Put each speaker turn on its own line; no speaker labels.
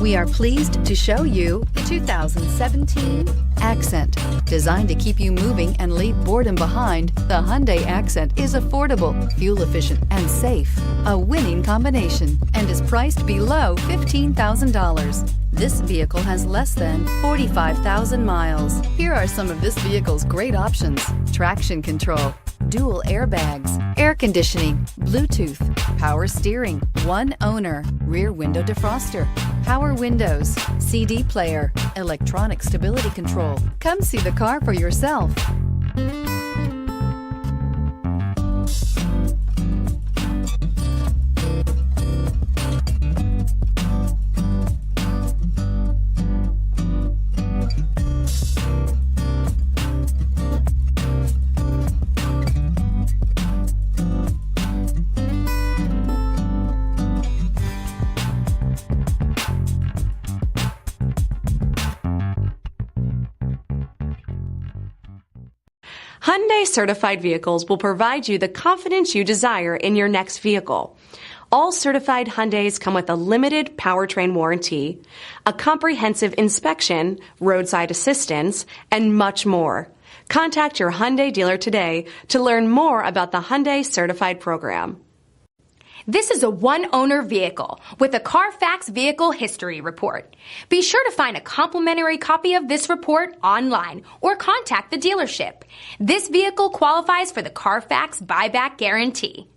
We are pleased to show you the 2017 Accent. Designed to keep you moving and leave boredom behind, the Hyundai Accent is affordable, fuel efficient, and safe. A winning combination, and is priced below $15,000. This vehicle has less than 45,000 miles. Here are some of this vehicle's great options: traction control, dual airbags, air conditioning, Bluetooth, power steering, one owner, rear window defroster, power windows, CD player, electronic stability control. Come see the car for yourself.
Hyundai certified vehicles will provide you the confidence you desire in your next vehicle. All certified Hyundais come with a limited powertrain warranty, a comprehensive inspection, roadside assistance, and much more. Contact your Hyundai dealer today to learn more about the Hyundai certified program.
This is a one-owner vehicle with a CARFAX Vehicle History Report. Be sure to find a complimentary copy of this report online or contact the dealership. This vehicle qualifies for the CARFAX Buyback Guarantee.